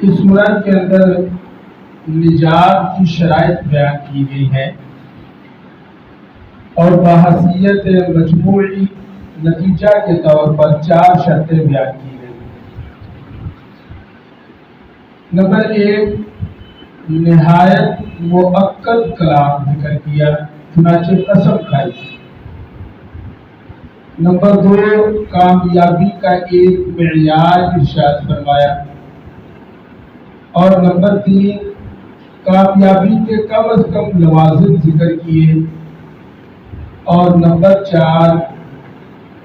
اس صورت کے اندر نجات کی شرائط بیان کی گئی ہے اور بحیثیت مجموعی نتیجہ کے طور پر 4 شرطیں بیان کی گئی۔ نمبر 1، نہایت مؤکد کلام ذکر کیا، چنانچہ قسم کھائی۔ نمبر 2، کامیابی کا ایک معیار ارشاد فرمایا، اور نمبر 3، کامیابی کے کم از کم لوازم ذکر کیے، اور نمبر 4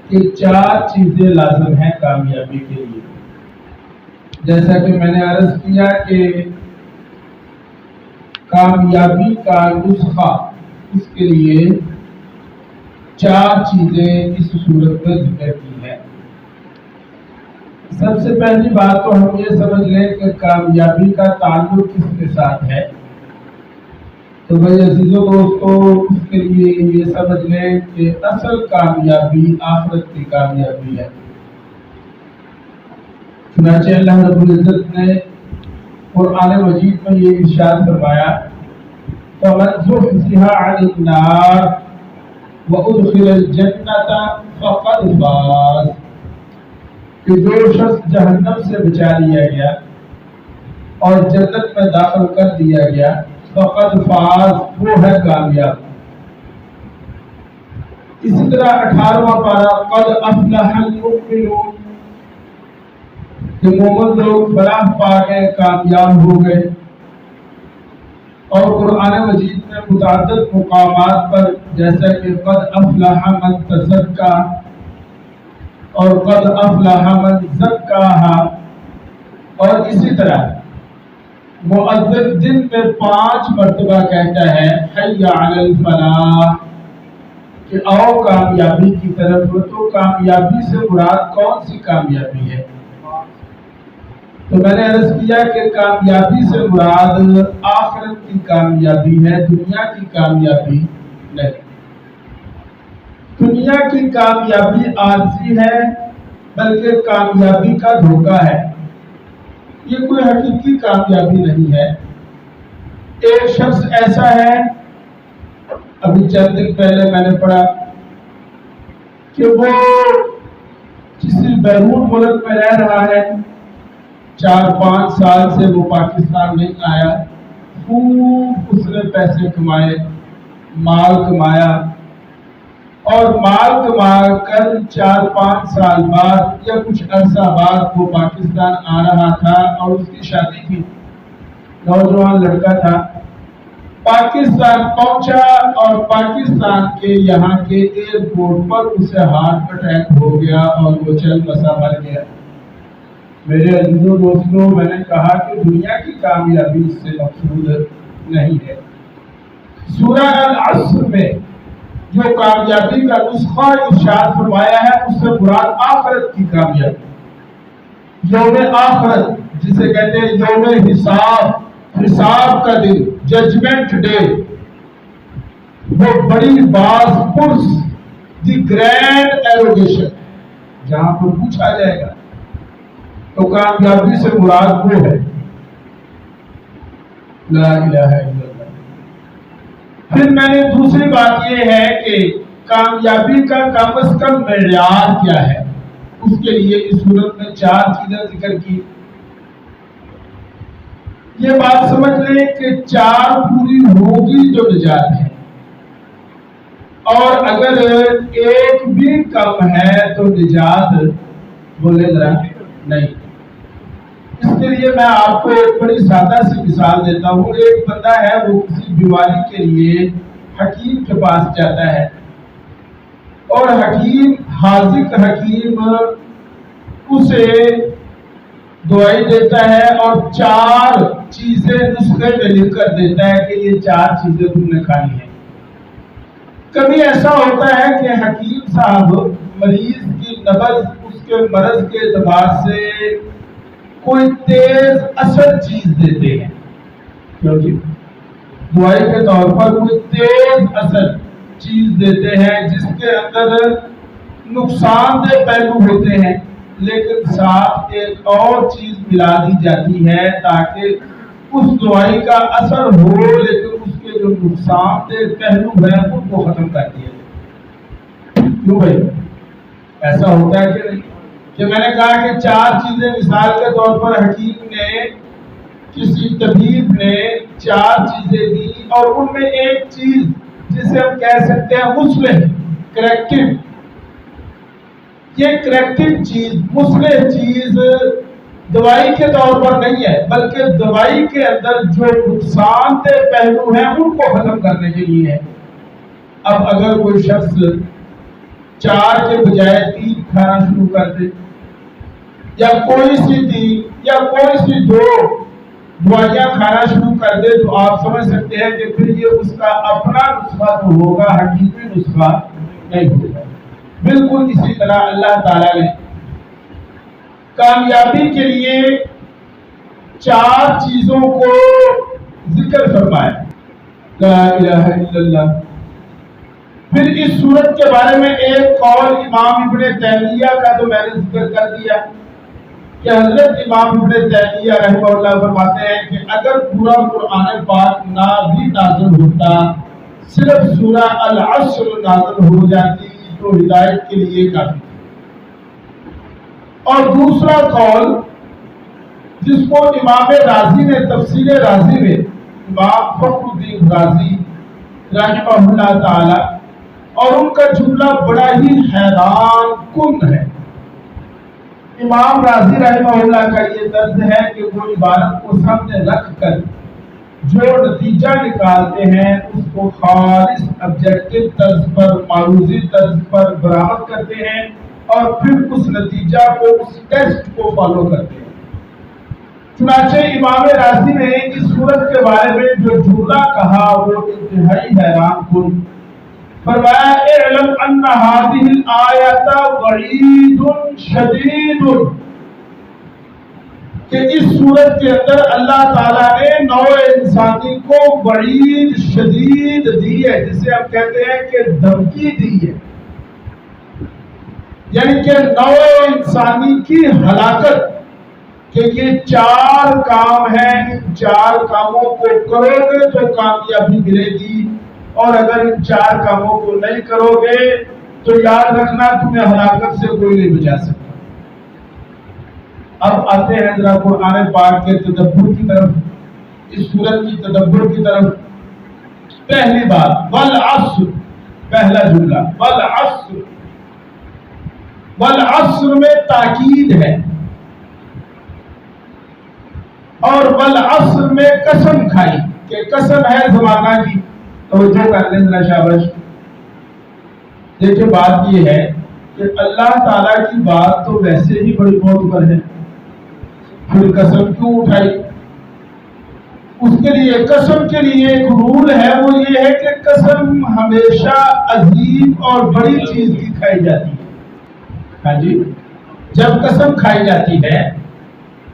کہ 4 چیزیں لازم ہیں کامیابی کے لیے۔ جیسا کہ میں نے عرض کیا کہ کامیابی کا نسخہ، اس کے لیے 4 چیزیں اس صورت میں ذکر کی ہیں۔ سب سے پہلی بات تو ہم یہ سمجھ لیں کہ کامیابی کا تعلق کس کے ساتھ ہے۔ تو بھائی عزیزوں دوستو، اس کے لیے یہ سمجھ لیں کہ اصل کامیابی آخرت کی کامیابی ہے۔ چنانچہ اللہ رب العزت نے قرآن مجید میں یہ ارشاد فرمایا، فَمَنْ زُحْزِحَ عَنِ النَّارِ وَأُدْخِلَ الْجَنَّةَ فَقَدْ فَازَ، کہ جو شخص جہنم سے بچا لیا گیا اور جنت میں داخل کر دیا گیا، فقد فاز، وہ ہے کامیاب۔ اسی طرح 18واں پارہ، قد افلح المؤمنون، کہ مومن لوگ فلاح پا گئے، کامیاب ہو گئے۔ اور قرآن مجید میں متعدد مقامات پر جیسا کہ قد افلح من تزکا اور قد افلح من زکاہا، اور اسی طرح مؤذن دن میں 5 مرتبہ کہتا ہے حی علی الفلاح، کہ آؤ کامیابی کی طرف۔ تو کامیابی سے مراد کون سی کامیابی ہے؟ تو میں نے عرض کیا کہ کامیابی سے مراد آخرت کی کامیابی ہے، دنیا کی کامیابی نہیں۔ دنیا کی کامیابی عارضی ہے، بلکہ کامیابی کا دھوکہ ہے، یہ کوئی حقیقی کامیابی نہیں ہے۔ ایک شخص ایسا ہے، ابھی چند دن پہلے میں نے پڑھا کہ وہ کسی بیرون ملک میں رہ رہا ہے، 4-5 سال سے وہ پاکستان نہیں آیا، خوب اس نے پیسے کمائے، مال کمایا، اور مال کما کر 4-5 سال بعد یا کچھ عرصہ بعد وہ پاکستان آ رہا تھا، اور اس کی شادی تھی، نوجوان لڑکا تھا۔ پاکستان پہنچا اور پاکستان کے یہاں کے ایئرپورٹ پر اسے ہارٹ اٹیک ہو گیا اور وہ چل بسا مر گیا۔ میرے عزیزوں دوستوں، میں نے کہا کہ دنیا کی کامیابی اس سے مقصود نہیں ہے۔ سورہ العصر میں جو کامیابی کا نسخہ ارشاد فرمایا ہے، اس سے مراد آخرت کی کامیابی، یوم آخرت جسے کہتے ہیں یوم حساب، حساب کا دن، ججمنٹ ڈے، وہ بڑی باز پرس، دی گرینڈ ایروگیشن، جہاں پر پوچھا جائے گا۔ تو کامیابی سے مراد وہ ہے، لا الہ الا اللہ۔ پھر میں نے دوسری بات یہ ہے کہ کامیابی کا کم از کم معیار کیا ہے، اس کے لیے اس صورت میں 4 چیزیں ذکر کی۔ یہ بات سمجھ لیں کہ 4 پوری ہوگی تو نجات ہے، اور اگر ایک بھی کم ہے تو نجات بولے ذرا نہیں۔ اس کے لیے میں آپ کو ایک بڑی سادہ سی مثال دیتا ہوں۔ ایک بندہ ہے، وہ کسی بیماری کے لیے حکیم کے پاس جاتا ہے، اور حکیم، حاذق حکیم اسے دوائی دیتا ہے اور 4 چیزیں نسخے میں لکھ کر دیتا ہے کہ یہ 4 چیزیں تم نے کھانی ہیں۔ کبھی ایسا ہوتا ہے کہ حکیم صاحب مریض کی نبض، اس کے مرض کے اعتبار سے کوئی تیز اثر چیز دیتے ہیں، کیونکہ دوائی کے طور پر کوئی تیز اثر چیز دیتے ہیں جس کے اندر نقصان دہ پہلو ہوتے ہیں، لیکن ساتھ ایک اور چیز ملا دی جاتی ہے تاکہ اس دوائی کا اثر ہو، لیکن اس کے جو نقصان دہ پہلو ہیں ان کو ختم کر دیا جائے۔ کیوں بھائی ایسا ہوتا ہے کہ نہیں؟ کہ میں نے کہا کہ 4 چیزیں مثال کے طور پر حکیم نے، کسی طبیب نے 4 چیزیں دی، اور ان میں ایک چیز جسے ہم کہہ سکتے ہیں مصلح، کریکٹو، یہ کریکٹو چیز، مصلح چیز دوائی کے طور پر نہیں ہے، بلکہ دوائی کے اندر جو نقصان دہ پہلو ہیں ان کو ختم کرنے کے لیے ہے۔ اب اگر کوئی شخص 4 کے بجائے 3 کھانا شروع کر دے، یا کوئی سی 3 یا کوئی سی 2 دوائیاں کھانا شروع کر دے، تو آپ سمجھ سکتے ہیں کہ پھر یہ اس کا اپنا نسخہ تو ہوگا، حقیقی نسخہ نہیں ہوگا۔ بالکل اسی طرح اللہ تعالیٰ نے کامیابی کے لیے 4 چیزوں کو ذکر فرمایا، لا الہ الا اللہ۔ پھر اس صورت کے بارے میں ایک قول امام ابن تیمیہ کا تو میں نے ذکر کر دیا کہ حضرت امام ابن تیمیہ رحمہ اللہ فرماتے ہیں کہ اگر پورا قرآن پاک نہ بھی نازل ہوتا، صرف سورہ العصر نازل ہو جاتی تو ہدایت کے لیے کافی۔ اور دوسرا قول جس کو امام رازی نے تفسیر رازی میں، امام فخر الدین رازی رحمہ اللہ تعالی، اور ان کا جملہ بڑا ہی حیران کن ہے۔ امام رازی رحمہ اللہ کا یہ طرز ہے کہ وہ عبارت کو سامنے رکھ کر جو نتیجہ نکالتے ہیں اس کو خالص آبجیکٹو طرز پر، معروضی طرز پر برآمد کرتے ہیں، اور پھر اس نتیجہ کو، اس ٹیسٹ کو فالو کرتے ہیں۔ چنانچہ امام رازی نے اس صورت کے بارے میں جو جملہ کہا وہ انتہائی حیران کن فرمایا، اعلم ان هذه الآیۃ وعید شدید، کہ اس صورت کے اندر اللہ تعالیٰ نے نوع انسانی کو وعید شدید دی ہے، جسے ہم کہتے ہیں کہ دھمکی دی ہے، یعنی کہ نوع انسانی کی ہلاکت، کہ یہ 4 کام ہیں، ان 4 کاموں کو کرو گے تو کامیابی ملے گی، اور اگر ان 4 کاموں کو نہیں کرو گے تو یاد رکھنا تمہیں ہلاکت سے کوئی نہیں بچا سکتا۔ اب آتے ہیں ذرا قرآن پاک کے تدبر کی طرف، اس سورت کی تدبر کی طرف۔ پہلی بات والعصر، پہلا جملہ والعصر، والعصر میں تاکید ہے، اور والعصر میں قسم کھائی کہ قسم ہے زمانہ کی۔ توجہ کر لیں ذرا، شاباش۔ دیکھیں بات یہ ہے کہ اللہ تعالیٰ کی بات تو ویسے ہی بڑی معتبر ہے، پھر قسم کیوں اٹھائی؟ اس کے لیے، قسم کے لیے ایک رول ہے، وہ یہ ہے کہ قسم ہمیشہ عظیم اور بڑی چیز کی کھائی جاتی ہے۔ ہاں جی، جب قسم کھائی جاتی ہے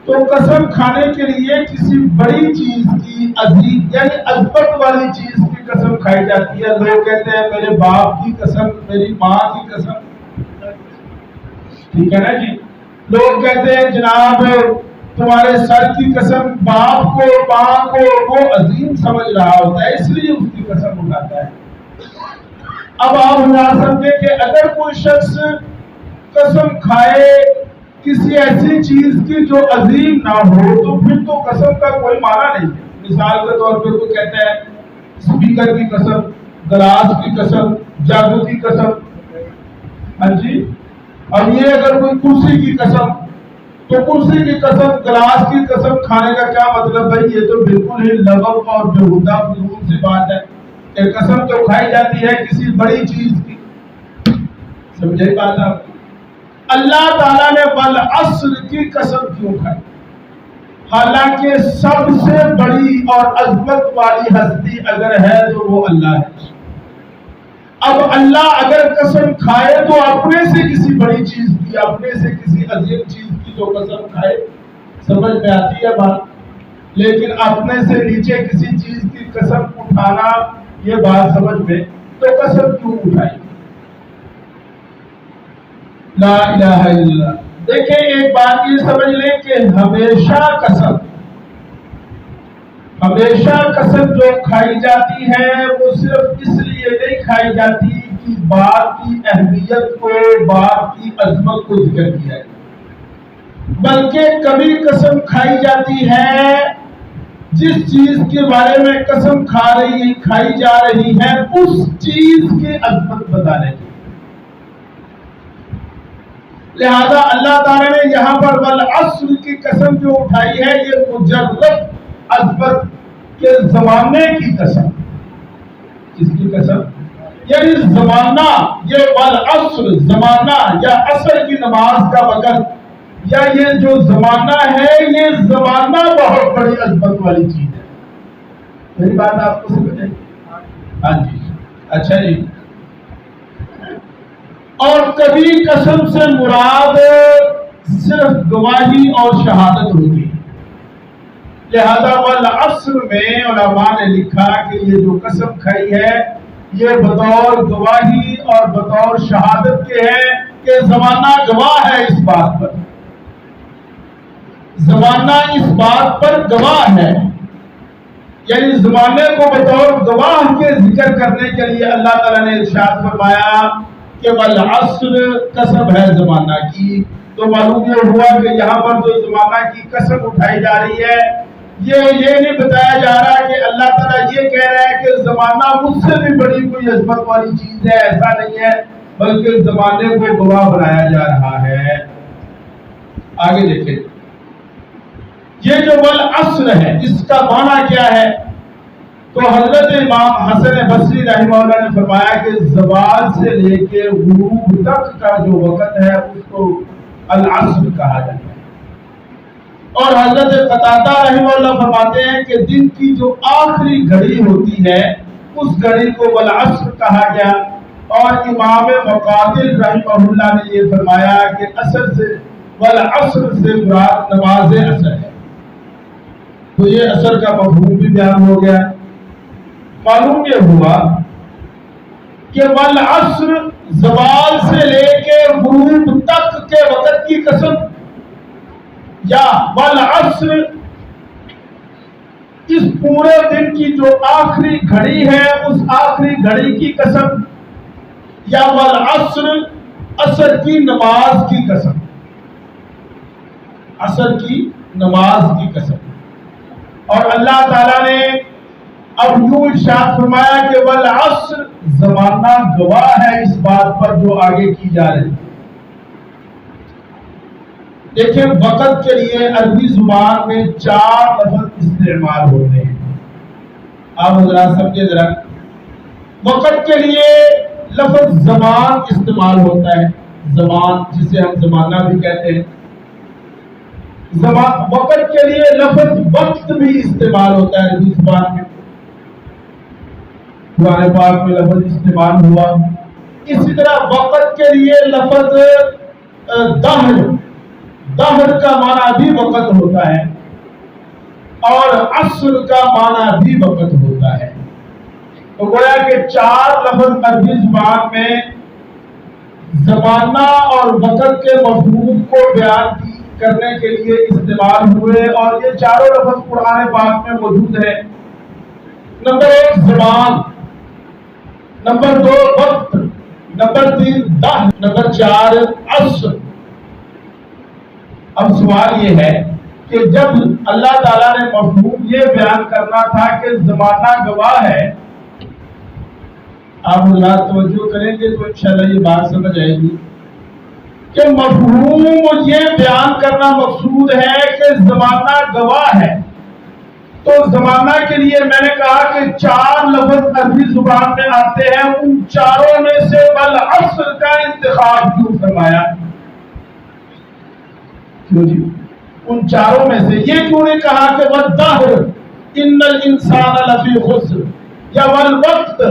تو قسم کھانے کے لیے کسی بڑی چیز کی، عظیم یعنی عظمت والی چیز کی قسم کھائی جاتی ہے۔ لوگ کہتے ہیں میرے باپ کی قسم، میری ماں کی قسم، ٹھیک ہے نا جی۔ لوگ کہتے ہیں جناب تمہارے سر کی قسم، باپ کو، ماں کو وہ عظیم سمجھ رہا ہوتا ہے، اس لیے اس کی قسم اٹھاتا ہے۔ اب آپ نہ سمجھے کہ اگر کوئی شخص قسم کھائے کسی ایسی چیز کی جو عظیم نہ ہو تو پھر تو قسم کا کوئی معنی نہیں ہے۔ مثال کے طور پہ کوئی کہتا ہے اسپیکر کی قسم، گلاس کی قسم، جادو کی قسم، ہاں جی۔ اب یہ اگر کوئی کرسی کی قسم، تو کرسی کی قسم، گلاس کی قسم کھانے کا کیا مطلب ہے؟ یہ تو بالکل ہی لغو اور بیہودہ فضول سی بات ہے کہ قسم تو کھائی جاتی ہے کسی بڑی چیز کی۔ سمجھے بات آپ؟ اللہ تعالیٰ نے والعصر کی قسم کیوں کھائی؟ حالانکہ سب سے بڑی اور عظمت والی ہستی اگر ہے تو وہ اللہ ہے۔ اب اللہ اگر قسم کھائے تو اپنے سے کسی بڑی چیز کی، اپنے سے کسی عظیم چیز کی تو قسم کھائے، سمجھ میں آتی ہے بات؟ لیکن اپنے سے نیچے کسی چیز کی قسم اٹھانا، یہ بات سمجھ میں، تو قسم کیوں اٹھائی؟ لا الہ الا اللہ۔ دیکھیں ایک بات یہ سمجھ لیں کہ ہمیشہ قسم جو کھائی جاتی ہے وہ صرف اس لیے نہیں کھائی جاتی کہ بات کی اہمیت کو، بات کی عظمت کو ذکر کیا جائے، بلکہ کبھی قسم کھائی جاتی ہے جس چیز کے بارے میں قسم کھائی جا رہی ہے اس چیز کی عظمت بتانے کی۔ لہذا اللہ تعالیٰ نے یہاں پر والعصر کی قسم جو اٹھائی ہے یہ مجرد عظمت کے زمانے کی قسم۔ کس کی قسم؟ یعنی زمانہ، یہ والعصر زمانہ یا عصر کی نماز کا وقت، یا یہ جو زمانہ ہے یہ زمانہ بہت بڑی عظمت والی چیز ہے۔ میری بات آپ کو سمجھ آئی؟ ہاں جی، اچھا جی۔ اور کبھی قسم سے مراد صرف گواہی اور شہادت ہوتی ہے۔ لہذا والعصر میں علماء نے لکھا کہ یہ جو قسم کھائی ہے یہ بطور گواہی اور بطور شہادت کے ہے کہ زمانہ گواہ ہے اس بات پر، زمانہ اس بات پر گواہ ہے، یعنی زمانے کو بطور گواہ کے ذکر کرنے کے لیے اللہ تعالیٰ نے ارشاد فرمایا کہ والعصر قسم ہے زمانہ کی۔ تو معلوم یہ ہوا کہ یہاں پر جو زمانہ کی قسم اٹھائی جا رہی ہے یہ نہیں بتایا جا رہا کہ اللہ تعالیٰ یہ کہہ رہا ہے کہ زمانہ مجھ سے بھی بڑی کوئی عظمت والی چیز ہے، ایسا نہیں ہے، بلکہ زمانے کو گواہ بنایا جا رہا ہے۔ آگے دیکھیں، یہ جو والعصر ہے اس کا معنی کیا ہے؟ تو حضرت امام حسن بصری رحمہ اللہ نے فرمایا کہ زوال سے لے کے غروب تک کا جو وقت ہے اس کو العصر کہا جاتا ہے۔ اور حضرت قتادہ رحمہ اللہ فرماتے ہیں کہ دن کی جو آخری گھڑی ہوتی ہے اس گھڑی کو والعصر کہا گیا۔ اور امام مقاتل رحمہ اللہ نے یہ فرمایا کہ عصر سے والعصر سے مراد نماز عصر ہے۔ تو یہ عصر کا مفہوم بھی بیان ہو گیا۔ معلوم یہ ہوا کہ والعصر زوال سے لے کے غروب تک کے وقت کی قسم، یا والعصر اس پورے دن کی جو آخری گھڑی ہے اس آخری گھڑی کی قسم، یا والعصر عصر کی نماز کی قسم، عصر کی نماز کی قسم۔ اور اللہ تعالیٰ نے اب یوں ارشاد فرمایا کہ والعصر زمانہ گواہ ہے اس بات پر جو آگے کی جا رہی ہے۔ دیکھیں وقت کے لیے عربی زبان میں 4 لفظ استعمال ہوتے ہیں، آپ حضرات سمجھے ذرا۔ وقت کے لیے لفظ زمان استعمال ہوتا ہے، زمان جسے ہم زمانہ بھی کہتے ہیں۔ وقت کے لیے لفظ وقت بھی استعمال ہوتا ہے عربی زبان میں، قرآن پاک میں لفظ استعمال ہوا۔ اسی طرح وقت کے لیے لفظ دہر کا معنی بھی وقت ہوتا ہے، اور عصر کا معنی بھی وقت ہوتا ہے۔ تو گویا کہ 4 لفظ عربی زبان میں زمانہ اور وقت کے مفہوم کو بیان کرنے کے لیے استعمال ہوئے، اور یہ 4 لفظ قرآن پاک میں موجود ہیں۔ نمبر 1 زمان، نمبر 2 وقت، نمبر 3 دہر، نمبر 4 عصر۔ اب سوال یہ ہے کہ جب اللہ تعالیٰ نے مفہوم یہ بیان کرنا تھا کہ زمانہ گواہ ہے، آپ حضرات توجہ کریں گے تو انشاءاللہ یہ بات سمجھ آئے گی کہ مفہوم یہ بیان کرنا مقصود ہے کہ زمانہ گواہ ہے۔ تو زمانہ کے لیے میں نے کہا کہ 4 لفظ عربی زبان میں آتے ہیں، ان 4 میں سے والعصر کا انتخاب کیوں فرمایا؟ کیوں جی؟ ان 4 میں سے یہ کیوں نہیں کہا کہ والدہر ان الانسان لفی خسر، یا والوقت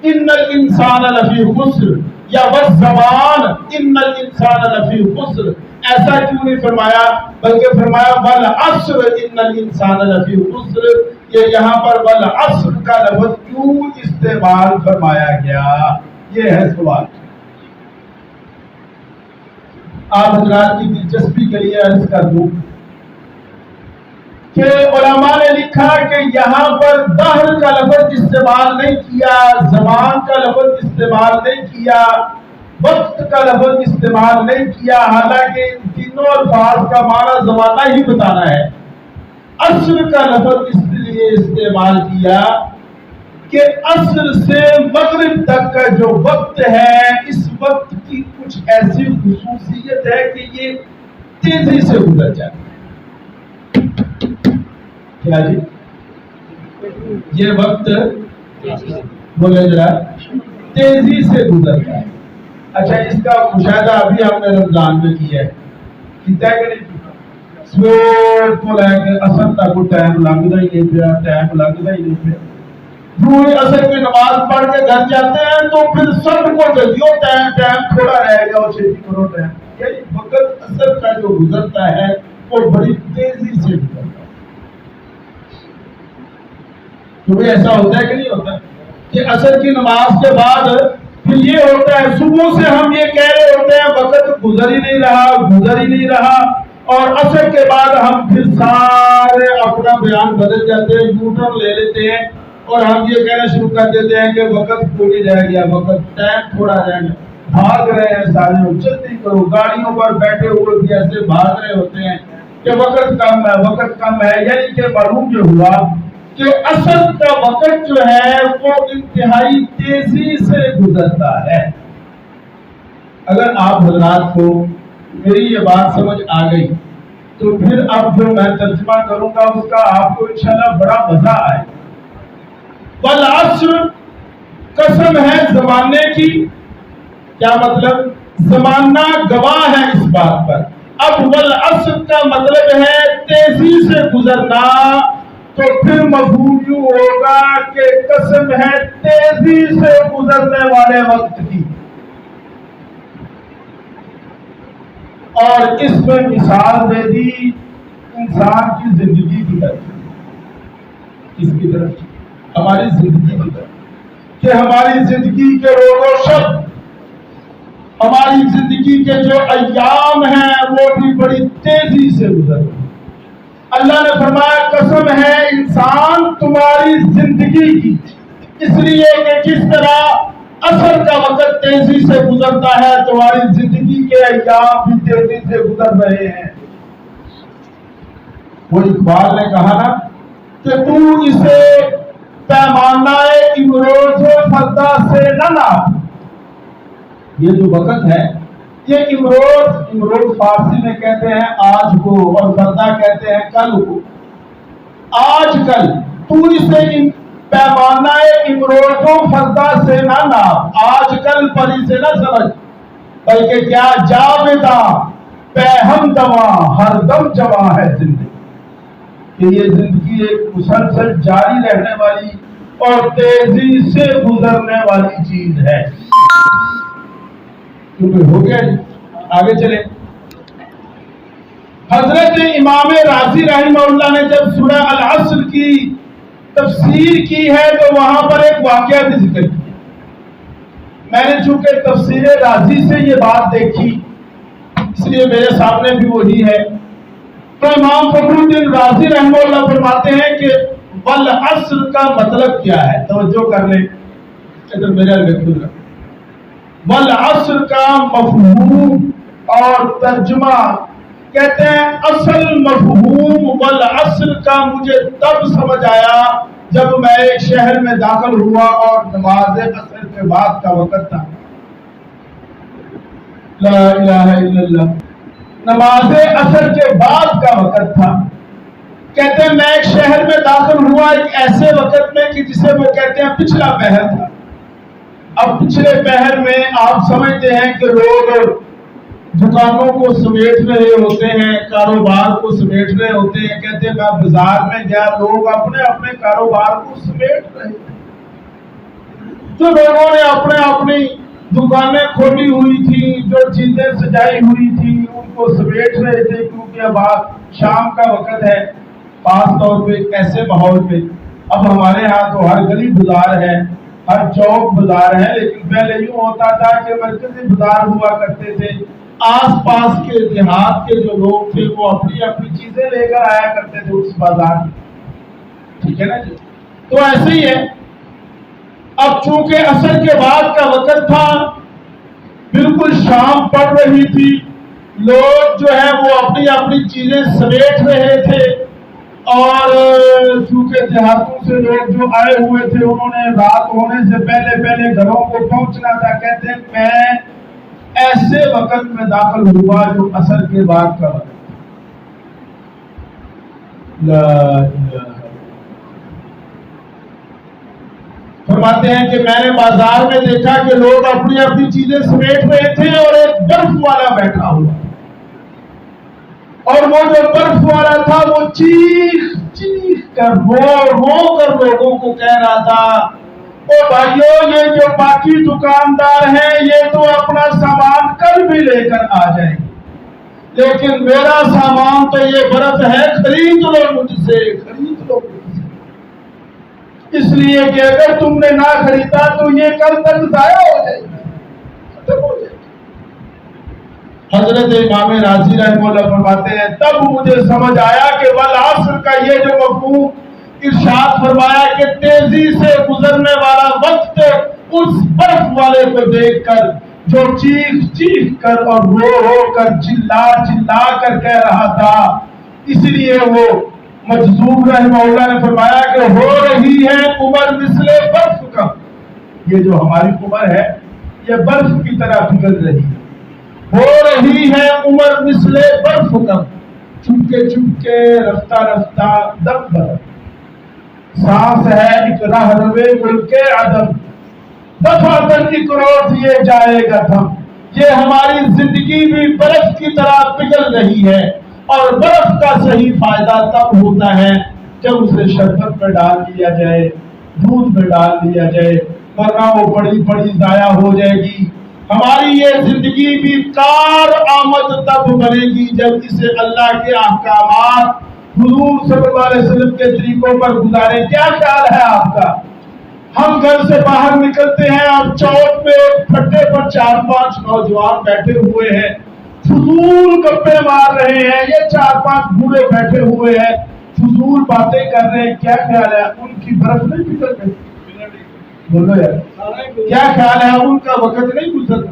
ان الانسان لفی خسر، یا والزمان ان الانسان لفی خسر؟ ایسا کیوں نہیں فرمایا، بلکہ فرمایا والعصر ان الانسان لفی خسر؟ یہ یہاں پر والعصر کا لفظ کیوں استعمال فرمایا گیا، یہ ہے سوال۔ آپ حضرات کی دلچسپی کے لیے عرض کر دوں کہ علماء نے لکھا کہ یہاں پر دہر کا لفظ استعمال نہیں کیا، زمان کا لفظ استعمال نہیں کیا، وقت کا لفظ استعمال نہیں کیا، حالانکہ ان تینوں الفاظ کا معنی زمانہ ہی بتانا ہے۔ عصر کا لفظ اس لیے استعمال کیا کہ عصر سے مغرب تک کا جو وقت ہے، اس وقت کی کچھ ایسی خصوصیت ہے کہ یہ تیزی سے گزر جاتا ہے۔ کیا جی؟ یہ وقت بولے ذرا تیزی سے گزرتا ہے۔ اچھا، اس کا مشاہدہ ابھی ہم نے رمضان میں کیا ہے، کیا کہ نہیں؟ سویر کو لے کے اثر تک ٹائم لگتا ہی نہیں پیا، ٹائم لگتا ہی نہیں پیا۔ جو اثر کی نماز پڑھ کے گھر جاتے ہیں تو پھر سب کو جلدیوں ٹائم تھوڑا رہ گیا اور چھٹی کرو ٹائم۔ یعنی وقت اثر کا جو گزرتا ہے وہ بڑی تیزی سے گزرتا ہے۔ کیونکہ ایسا ہوتا ہے کہ نہیں ہوتا کہ عصر کی نماز کے بعد پھر یہ ہوتا ہے، صبح سے ہم یہ کہہ رہے ہوتے ہیں وقت گزر ہی نہیں رہا، اور عصر کے بعد ہم پھر سارے اپنا بیان بدل جاتے ہیں، یو ٹرن لے لیتے ہیں اور ہم یہ کہنا شروع کر دیتے ہیں کہ وقت پوری رہ گیا، وقت ٹائم تھوڑا رہ گیا، بھاگ رہے ہیں سارے لوگ، جلدی کرو، گاڑیوں پر بیٹھے ہوئے بھی ایسے بھاگ رہے ہوتے ہیں کہ وقت کم ہے۔ یعنی کہ معلوم یہ ہوا کہ عصر کا وقت جو ہے وہ انتہائی تیزی سے گزرتا ہے۔ اگر آپ حضرات کو میری یہ بات سمجھ آ گئی تو پھر اب جو میں ترجمہ کروں گا اس کا آپ کو انشاءاللہ بڑا مزہ آئے۔ والعصر قسم ہے زمانے کی، کیا مطلب؟ زمانہ گواہ ہے اس بات پر۔ اب والعصر کا مطلب ہے تیزی سے گزرنا، تو پھر مفہوم یوں ہوگا کہ قسم ہے تیزی سے گزرنے والے وقت کی۔ اور اس میں مثال دے دی انسان کی زندگی کی طرف۔ کس کی طرف؟ ہماری زندگی کی طرف، کہ ہماری زندگی کے روز و شب، ہماری زندگی کے جو ایام ہیں وہ بھی بڑی تیزی سے گزر رہے ہیں۔ اللہ نے فرمایا قسم ہے انسان تمہاری زندگی کی، اس لیے کہ جس طرح عصر کا وقت تیزی سے گزرتا ہے تمہاری زندگی کے ایام بھی تیزی سے گزر رہے ہیں۔ وہ اقبال نے کہا نا کہ تو اسے پیمانہ امروز فردا سے نہ ناپ۔ یہ جو وقت ہے یہ امروز فارسی میں کہتے ہیں آج کو، اور فردا کہتے ہیں کل کو۔ آج کل تو اسے پیمانہ امروز و فردا سے نہ ناپ، آج کل پر اسے نہ سمجھ، بلکہ کیا جاویداں پہ ہم دواں ہر دم جواں ہے زندگی، کہ یہ زندگی ایک مسلسل جاری رہنے والی اور تیزی سے گزرنے والی چیز ہے۔ کیونکہ ہو گیا جی، آگے چلے۔ حضرت امام رازی رحمہ اللہ نے جب سورہ العصر کی تفسیر کی ہے تو وہاں پر ایک واقعہ بھی ذکر کیا۔ میں نے چونکہ تفسیر رازی سے یہ بات دیکھی اس لیے میرے سامنے بھی وہی ہے۔ تو امام فخر الدین رازی رحمہ اللہ فرماتے ہیں کہ والعصر کا مطلب کیا ہے؟ توجہ کر لیں، ادھر میرا لکھ لیں۔ والعصر کا مفہوم اور ترجمہ کہتے ہیں اصل مفہوم والعصر کا مجھے تب سمجھ آیا جب میں ایک شہر میں داخل ہوا اور نماز عصر کے بعد کا وقت تھا۔ لا الہ الا اللہ، نماز عصر کے بعد کا وقت تھا۔ کہتے ہیں میں ایک شہر میں داخل ہوا ایک ایسے وقت میں کہ جسے وہ کہتے ہیں پچھلا پہر تھا۔ اب پچھلے پہر میں آپ سمجھتے ہیں کہ لوگ دکانوں کو سمیٹ رہے ہوتے ہیں، کاروبار کو سمیٹ رہے ہوتے ہیں۔ کہتے ہیں میں بازار میں گیا، لوگ اپنے اپنے کاروبار کو سمیٹ رہے ہیں۔ جو لوگوں نے اپنی دکانیں کھولی ہوئی تھی، جو چیزیں سجائی ہوئی تھی، ان کو سمیٹ رہے تھے، کیونکہ اب شام کا وقت ہے۔ خاص طور پہ ایسے ماحول میں اب ہمارے ہاں تو ہر گلی بازار ہے، ہر چوک بازار ہے، لیکن پہلے یوں ہوتا تھا کہ مرکزی بازار ہوا کرتے تھے آس پاس کے دیہات کے جو لوگ تھے وہ اپنی اپنی چیزیں لے کر آیا کرتے تھے اس بازار میں. ٹھیک ہے نا جی. تو ایسے ہی ہے. اب چونکہ عصر کے بعد کا وقت تھا, بالکل شام پڑ رہی تھی, لوگ جو ہے وہ اپنی اپنی چیزیں سمیٹ رہے تھے, اور چونکہ دیہاتوں سے لوگ جو آئے ہوئے تھے انہوں نے رات ہونے سے پہلے پہلے گھروں کو پہنچنا تھا. کہتے ہیں میں ایسے وقت میں داخل ہوا جو عصر کے بعد کا وقت. فرماتے ہیں کہ میں نے بازار میں دیکھا کہ لوگ اپنی اپنی چیزیں سمیٹ رہے تھے اور ایک برف والا بیٹھا ہوا, اور وہ جو برف والا تھا وہ چیخ چیخ کر رو کر لوگوں کو کہہ رہا تھا, او بھائیو یہ جو باقی دکاندار ہیں یہ تو اپنا سامان کل بھی لے کر آ جائیں, لیکن میرا سامان تو یہ برف ہے, خرید لو مجھ سے, خرید لو مجھ سے. اس لیے کہ اگر تم نے نہ خریدا تو یہ کل تک ضائع ہو جائے گا, ختم ہو جائے گا. حضرت امام راضی رحمہ اللہ فرماتے ہیں تب مجھے سمجھ آیا کہ والعصر کا یہ جو مفہوم ارشاد فرمایا کہ تیزی سے گزرنے والا وقت اس برف والے کو دیکھ کر جو چیخ چیخ کر اور رو کر چلا چلا کر کہہ رہا تھا, اس لیے وہ مجذوب رحمہ اللہ نے فرمایا کہ ہو رہی ہے عمر مثل برف کا. یہ جو ہماری عمر ہے یہ برف کی طرح پگھل رہی ہے, ہو رہی ہے عمر مثل برف کا, چپکے چپکے رفتہ رفتہ دم برف. سانس ہے ایک راہ روے ملک عدم, دفعتاً ایک روز یہ جائے گا تھم. یہ ہماری زندگی بھی برف کی طرح پگھل رہی ہے, اور برف کا صحیح فائدہ تب ہوتا ہے جب اسے شربت میں ڈال دیا جائے, دودھ میں ڈال دیا جائے, ورنہ وہ بڑی بڑی ضائع ہو جائے گی. ہماری یہ زندگی بھی کار آمد تب بنے گی جب اسے اللہ کے احکامات حضور صلی اللہ علیہ وسلم کے طریقوں پر گزارے. کیا خیال ہے آپ کا؟ ہم گھر سے باہر نکلتے ہیں, اب چوک پہ پھٹے پر 4-5 نوجوان بیٹھے ہوئے ہیں, فضول گپے مار رہے ہیں, یہ 4-5 بوڑھے بیٹھے ہوئے ہیں, فضول باتیں کر رہے ہیں. کیا خیال ہے ان کی برف نہیں پگھل گئی؟ بولو یار, کیا خیال ہے ان کا وقت نہیں گزرتا؟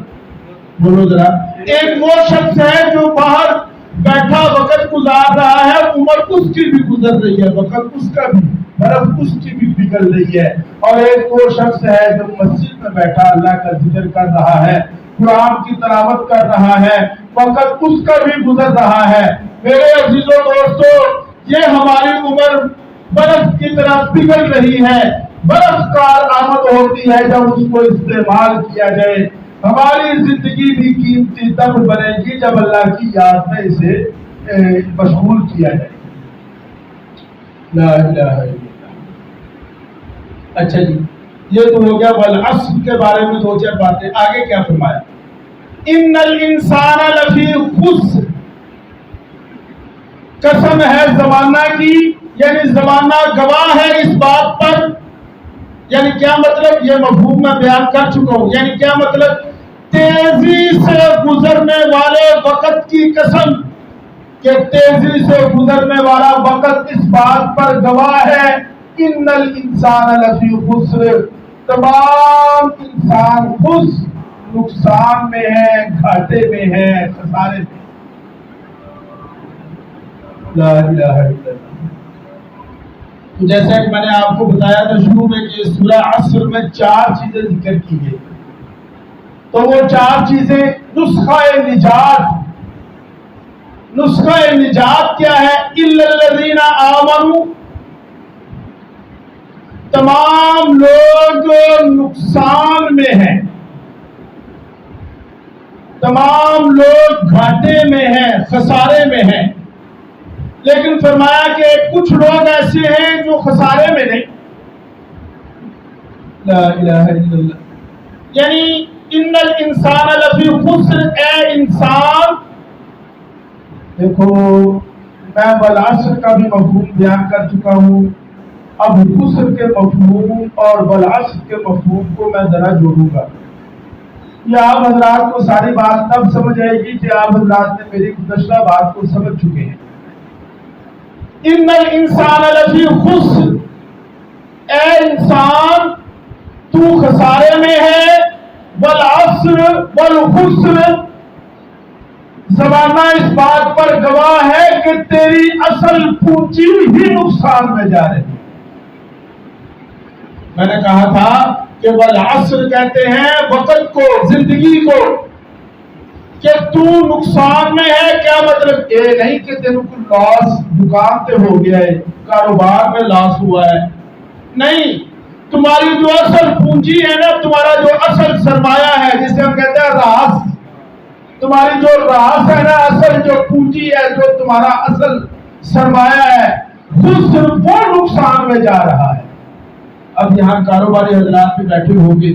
بولو ذرا. ایک وہ شخص ہے جو باہر بیٹھا وقت گزار رہا ہے, عمر اس کی بھی گزر رہی ہے, وقت اس کا بھی, برف اس کی بھی پگھل رہی ہے. اور ایک وہ شخص ہے جو مسجد میں بیٹھا اللہ کا ذکر کر رہا ہے, قرآن کی تلاوت کر رہا ہے, وقت اس کا بھی گزر رہا ہے. میرے عزیزوں دوستو, یہ ہماری عمر برف کی طرح پگھل رہی ہے. برف کار آمد ہوتی ہے جب اس کو استعمال کیا جائے. ہماری زندگی بھی قیمتی تب بنے گی جب اللہ کی یاد میں اسے مشغول کیا جائے. لا الہ الا اللہ. اچھا جی, یہ تو ہو گیا والعصر کے بارے میں 2-4 باتیں. آگے کیا فرمایا؟ ان الانسان لفی خسر, قسم ہے زمانہ کی, یعنی زمانہ گواہ ہے اس بات پر. یعنی کیا مطلب؟ یہ مفہوم میں بیان کر چکا ہوں. یعنی کیا مطلب؟ تیزی سے گزرنے والے وقت کی قسم, کہ تیزی سے گزرنے والا وقت اس بات پر گواہ ہے. ان الانسان لفی خسر, تمام انسان نقصان میں ہے, گھاٹے میں ہے, خسارے میں. لا الہ الا اللہ. جیسا کہ میں نے آپ کو بتایا تھا شروع میں کہ سورہ عصر میں 4 چیزیں ذکر کی گئی, تو وہ 4 چیزیں نسخہ نجات کیا ہے؟ الا الذین آمنوا, تمام لوگ نقصان میں ہیں, تمام لوگ گھاٹے میں ہیں, خسارے میں ہیں. لیکن فرمایا کہ کچھ لوگ ایسے ہیں جو خسارے میں نہیں. لا الہ الا اللہ. یعنی ان الانسان لفی خسر, اے انسان. دیکھو میں والعصر کا بھی مفہوم بیان کر چکا ہوں, اب خسر کے مفہوم اور والعصر کے مفہوم کو میں ذرا جوڑوں گا. یہ آپ حضرات کو ساری بات تب سمجھ آئے گی کہ آپ حضرات نے میری گزشتہ بات کو سمجھ چکے ہیں. ان الانسان لفی خسر، اے انسان تو خسارے میں ہے. والعصر والخسر، زمانہ اس بات پر گواہ ہے کہ تیری اصل پونجی ہی نقصان میں جا رہی ہے. میں نے کہا تھا کہ والعصر کہتے ہیں وقت کو، زندگی کو، کہ تو نقصان میں ہے. کیا مطلب؟ یہ نہیں کہ تیرے کو لاس دکان پہ ہو گیا ہے، کاروبار میں لاس ہوا ہے، نہیں. تمہاری جو اصل پونجی ہے نا، تمہارا جو اصل سرمایہ ہے جسے ہم کہتے ہیں راس، تمہاری جو راس ہے نا، اصل جو پونجی ہے، جو تمہارا اصل سرمایہ ہے، خسر، وہ نقصان میں جا رہا ہے. اب یہاں کاروباری حضرات بھی بیٹھے ہوں گے،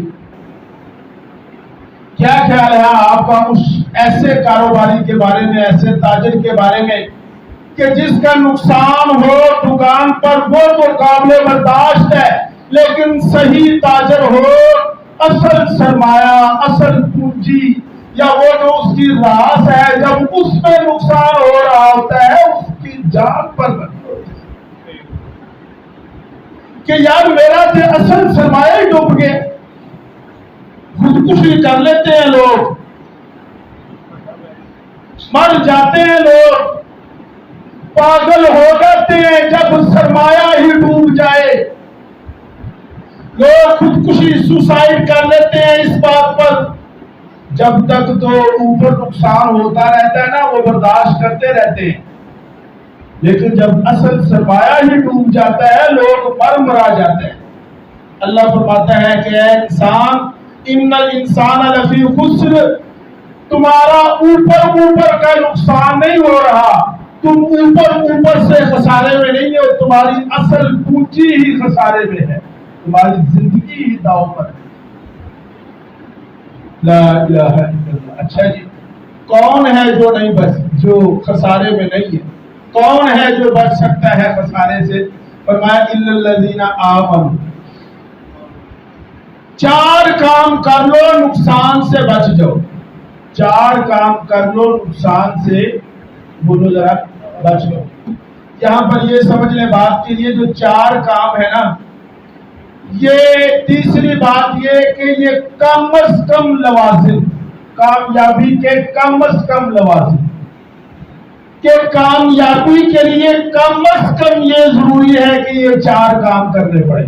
کیا خیال ہے آپ کا اس ایسے کاروباری کے بارے میں، ایسے تاجر کے بارے میں کہ جس کا نقصان ہو دکان پر وہ تو قابل برداشت ہے، لیکن صحیح تاجر ہو، اصل سرمایہ، اصل پونجی یا وہ جو اس کی راس ہے، جب اس میں نقصان ہو رہا ہوتا ہے اس کی جان پر لگتا ہے کہ یار میرا تو اصل سرمایہ ہی ڈوب گیا. خودکشی کر لیتے ہیں لوگ، مر جاتے ہیں لوگ، پاگل ہو جاتے ہیں جب سرمایہ ہی ڈوب جائے. لوگ خودکشی، سوسائڈ کر لیتے ہیں اس بات پر. جب تک تو اوپر نقصان ہوتا رہتا ہے نا وہ برداشت کرتے رہتے ہیں، لیکن جب اصل سرمایہ ہی ڈوب جاتا ہے لوگ مرا جاتے ہیں. اللہ فرماتا ہے کہ اے انسان، ان الانسان لفی خسر، تمہارا اوپر کا نقصان نہیں ہو رہا، تم اوپر سے خسارے میں نہیں ہو، تمہاری اصل پونجی ہی خسارے میں ہے، تمہاری زندگی ہی داؤ پر ہے. لا الہ الا اللہ. اچھا جی، کون ہے جو نہیں بچ، جو خسارے میں نہیں ہے؟ کون ہے جو بچ سکتا ہے خسارے سے؟ فرمایا الا الذین آمنوا. 4 کام کر لو نقصان سے بچ جاؤ. 4 کام کر لو نقصان سے بولو ذرا بچ جاؤ. یہاں پر یہ سمجھ لیں بات کے لیے، جو 4 کام ہے نا، یہ تیسری بات یہ کہ یہ کم از کم لوازم، کامیابی کے کم از کم لوازم، کہ کامیابی کے لیے کم از کم یہ ضروری ہے کہ یہ 4 کام کرنے پڑے.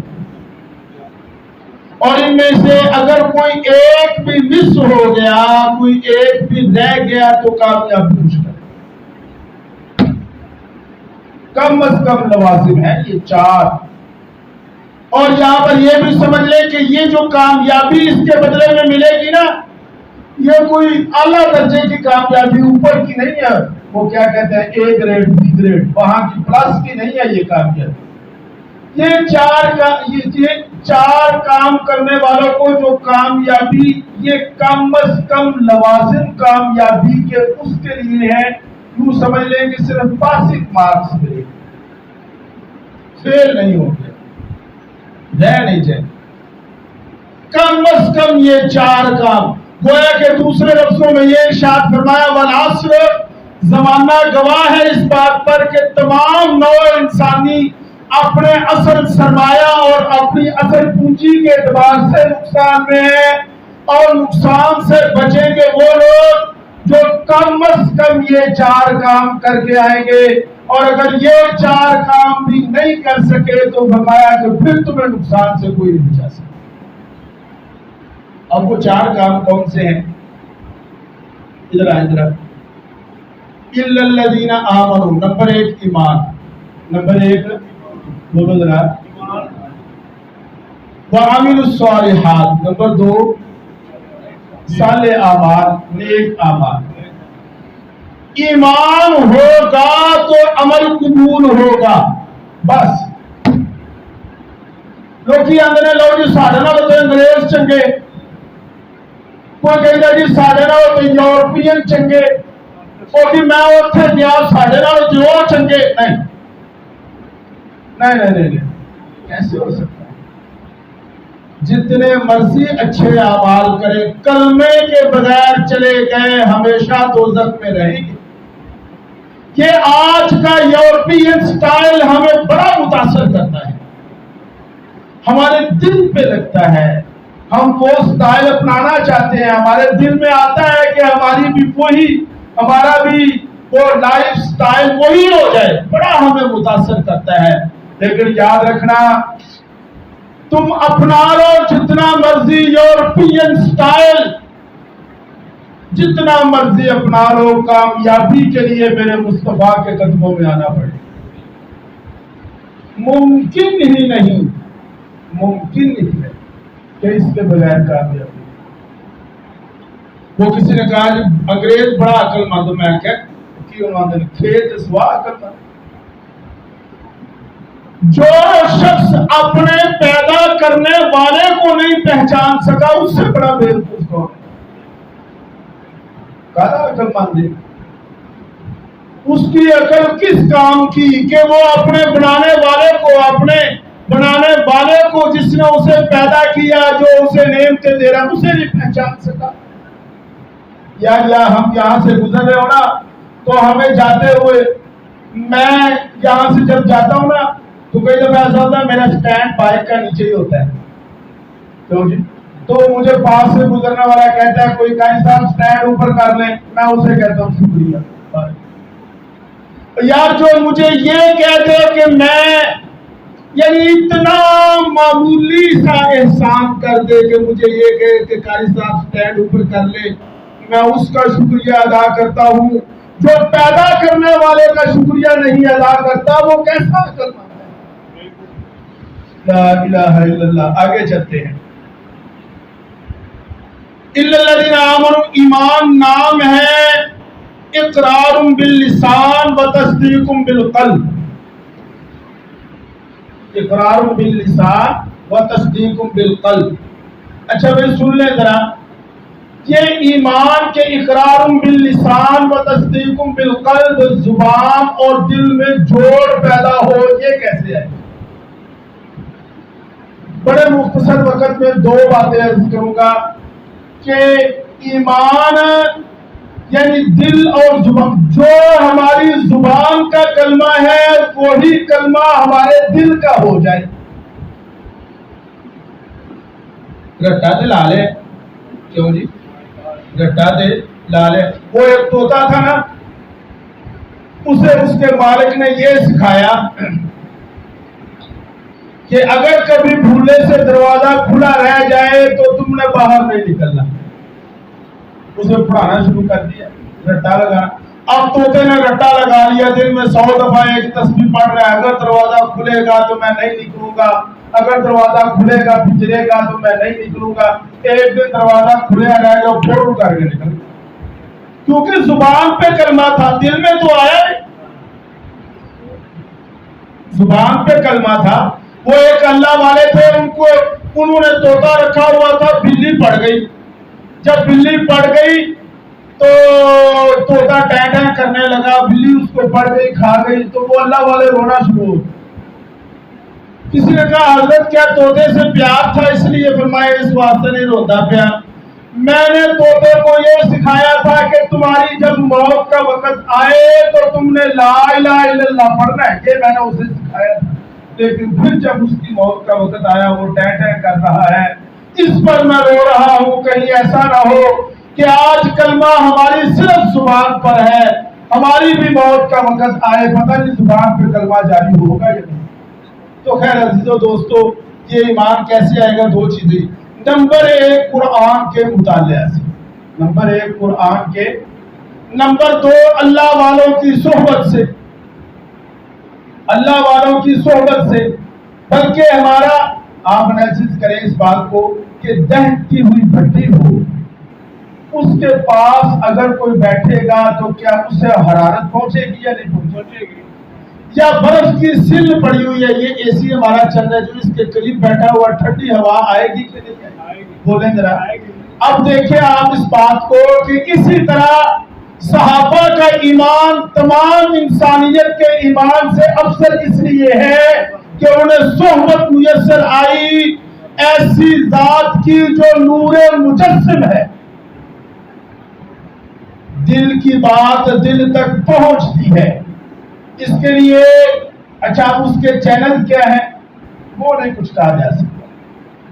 اور ان میں سے اگر کوئی ایک بھی مس ہو گیا، کوئی ایک بھی رہ گیا تو کامیابی مشکل ہے. کم از کم لوازم ہے یہ 4. اور یہاں پر یہ بھی سمجھ لیں کہ یہ جو کامیابی اس کے بدلے میں ملے گی نا، یہ کوئی اعلیٰ درجے کی کامیابی اوپر کی نہیں ہے. وہ کیا کہتے ہیں A گریڈ B گریڈ، وہاں کی پلس کی نہیں ہے یہ کامیابی. یہ 4 کام کرنے والوں کو جو کامیابی، یہ کم از کم لوازم کامیابی کے اس کے لیے ہے. یوں سمجھ لیں کہ صرف پاسنگ مارکس ملے، فیل نہیں ہوگے، رہ نہیں جائے. کم از کم یہ 4 کام. گویا کہ دوسرے لفظوں میں یہ ارشاد فرمایا والعصر، زمانہ گواہ ہے اس بات پر کہ تمام نوع انسانی اپنے اصل سرمایہ اور اپنی اصل پونجی کے اعتبار سے نقصان میں ہے. اور نقصان سے بچیں گے وہ لوگ جو کم از کم یہ 4 کام کر کے آئیں گے. اور اگر یہ 4 کام بھی نہیں کر سکے تو فرمایا کہ پھر تمہیں نقصان سے کوئی نہیں بچا سکتا. اب وہ 4 کام کون سے ہیں؟ ادھر الا الذین آمنوا. نمبر 1 ایمان. نمبر 1 بولو ذرا وعملوا الصالحات. نمبر 2 صالح اعمال، نیک اعمال. ایمان ہوگا تو عمل قبول ہوگا. بس لوگ آدھے لو جی ساڈے نال تے انگریز چنگے، کوئی کہے جی ساڈے نال تے یورپین چنگے، اور بھی میں اوتھے گیا ساڈے نال تے وہ چنگے. نہیں، کیسے ہو سکتا ہے؟ جتنے مرضی اچھے اعمال کرے، کلمے کے بغیر چلے گئے ہمیشہ دوزخ میں رہیں گے۔ یہ آج کا یورپین سٹائل ہمیں بڑا متاثر کرتا ہے، ہمارے دل پہ لگتا ہے، ہم وہ سٹائل اپنانا چاہتے ہیں، ہمارے دل میں آتا ہے کہ ہماری بھی وہی، ہمارا بھی وہ لائف سٹائل وہی ہو جائے، بڑا ہمیں متاثر کرتا ہے۔ لیکن یاد رکھنا، تم اپنا لو جتنا مرضی یورپین سٹائل، جتنا مرضی اپنا لو، کامیابی کے لیے میرے مصطفیٰ کے قدموں میں آنا پڑے، ممکن ہی نہیں، ممکن نہیں ہے کہ اس کے بغیر کامیابی۔ وہ کسی نے کہا کہ انگریز بڑا عقل مند، میں کہ انہوں نے کھیت سوا عقل مند۔ جو شخص اپنے پیدا کرنے والے کو نہیں پہچان سکا، اس سے بڑا بیوقوف کون ہے؟ کہا عقل مند ہے، اس کی عقل کس کام کی کہ وہ اپنے بنانے والے کو، اپنے بنانے والے کو جس نے اسے پیدا کیا، جو اسے نعمتیں دے رہا، اسے نہیں پہچان سکا۔ یا ہم یہاں سے گزر رہے ہو نا، تو ہمیں جاتے ہوئے، میں یہاں سے جب جاتا ہوں نا، تو کئی دفعہ ایسا ہوتا ہے میرا سٹینڈ بائک کا نیچے ہی ہوتا ہے، تو مجھے پاس سے گزرنے والا کہتا ہے کوئی کہیں صاحب سٹینڈ اوپر کر لیں، میں اسے کہتا ہوں شکریہ۔ یار جو مجھے یہ کہتے کہ میں، یعنی اتنا معمولی سا احسان کر دے کہ مجھے یہ کہے کہ قاری صاحب سٹینڈ اوپر کر لے، میں اس کا شکریہ ادا کرتا ہوں۔ جو پیدا کرنے والے کا شکریہ نہیں ادا کرتا، وہ کیسا عقل مند ہے؟ لا الہ الا اللہ۔ آگے چلتے ہیں۔ الا الذین آمنوا، ایمان نام ہے اقرار باللسان و تصدیق بالقلب، اقرار باللسان و تصدیق بالقلب۔ اچھا بھائی سن لیں ذرا، یہ ایمان کے اقرار باللسان و تصدیق بالقلب، زبان اور دل میں جوڑ پیدا ہو، یہ کیسے ہے؟ بڑے مختصر وقت میں دو باتیں عرض کروں گا کہ ایمان یعنی دل اور زبان، جو ہماری زبان کا کلمہ ہے وہی کلمہ ہمارے دل کا ہو جائے۔ رٹا دے لالے، کیوں جی؟ رٹا دے لالے، وہ ایک طوطا تھا نا، اسے اس کے مالک نے یہ سکھایا کہ اگر کبھی بھولے سے دروازہ کھلا رہ جائے تو تم نے باہر نہیں نکلنا۔ اسے پڑھانا شروع کر دیا، رٹا لگا۔ اب طوطے نے رٹا لگا لیا، دن میں 100 دفعہ ایک تسبیح پڑھ رہا ہے، اگر دروازہ کھلے گا تو میں نہیں نکلوں گا، اگر دروازہ کھلے گا پھچلے گا تو میں نہیں نکلوں گا۔ ایک دن دروازہ کھلے رہے گا، پھوڑ کر کے نکل گا، کیونکہ زبان پہ کلمہ تھا، دل میں تو آیا نہیں۔ زبان پہ کلمہ تھا۔ وہ ایک اللہ والے تھے، انہوں نے طوطا رکھا ہوا تھا، بلی پڑ گئی۔ جب بلی پڑ گئی تو طوطا ٹیں ٹیں کرنے لگا، بلی اس کو پڑ گئی، کھا گئی، تو وہ اللہ والے رونا شروع ہو۔ کسی نے کہا حضرت کیا طوطے سے پیار تھا اس لیے فرمایا؟ اس واسطے نہیں روتا پیا، میں نے طوطے کو یہ سکھایا تھا کہ تمہاری جب موت کا وقت آئے تو تم نے لا الہ الا اللہ پڑھنا ہے، یہ میں نے اسے سکھایا تھا، لیکن پھر جب اس کی موت کا وقت آیا وہ ٹیں ٹیں کر رہا ہے، اس پر میں رو رہا ہوں، کہیں ایسا نہ ہو کہ آج کلمہ ہماری صرف زبان پر ہے، ہماری بھی موت کا وقت آئے پتہ نہیں زبان پہ کلمہ جاری ہوگا یا نہیں۔ تو خیر عزیزو دوستو، یہ ایمان کیسے آئے گا؟ دو چیزیں، نمبر ایک قرآن کے مطالعہ سے، نمبر ایک قرآن کے، نمبر دو اللہ والوں کی صحبت سے، اللہ والوں کی صحبت سے۔ بلکہ ہمارا، آپ انالیسس کریں اس بات کو کہ دہتی ہوئی بھٹی ہو، اس کے پاس اگر کوئی بیٹھے گا تو کیا اسے حرارت پہنچے گی یا نہیں پہنچے گی؟ یا برف کی سل پڑی ہوئی ہے، یہ اے سی ہمارا چل رہا ہے، جو اس کے قریب بیٹھا ہوا ٹھنڈی ہوا آئے گی کہ نہیں آئے گی؟ بولیں ذرا۔ اب دیکھیں آپ اس بات کو کہ اسی طرح صحابہ کا ایمان تمام انسانیت کے ایمان سے افضل اس لیے ہے کہ انہیں صحبت میسر آئی، ایسی ذات کی جو نور مجسم ہے، دل کی بات دل تک پہنچتی ہے. اس کے لیے اچھا اس کے چینل کیا ہیں وہ نہیں کچھ کہا جا سکتا،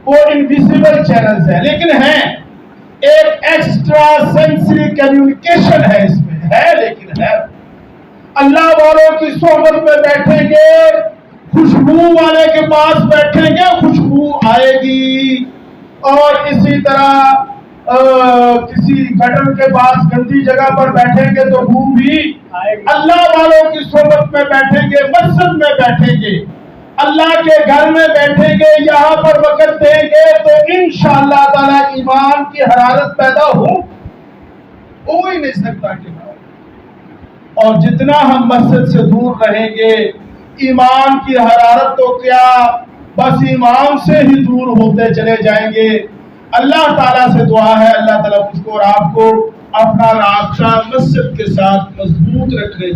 وہ انویزیبل چینلز ہیں، لیکن ہیں ایک ایکسٹرا سینسری کمیونیکیشن ہے، اس میں ہے لیکن ہے. اللہ والوں کی صحبت میں بیٹھیں گے، خوشبو والے کے پاس بیٹھیں گے، خوشبو آئے گی. اور اسی طرح کسی گٹر کے پاس گندی جگہ پر بیٹھیں گے تو بو بھی آئے گی. اللہ والوں کی صحبت میں بیٹھیں گے، مسجد میں بیٹھیں گے، اللہ کے گھر میں بیٹھیں گے، یہاں پر وقت دیں گے تو انشاءاللہ تعالی ایمان کی حرارت پیدا ہو ہی نہیں سکتا کہ نہ. اور جتنا ہم مسجد سے دور رہیں گے ایمان کی حرارت تو کیا بس ایمان سے ہی دور ہوتے چلے جائیں گے. اللہ تعالیٰ سے دعا ہے اللہ تعالیٰ مجھ کو اور آپ کو اپنا رابطہ مسجد کے ساتھ مضبوط رکھے.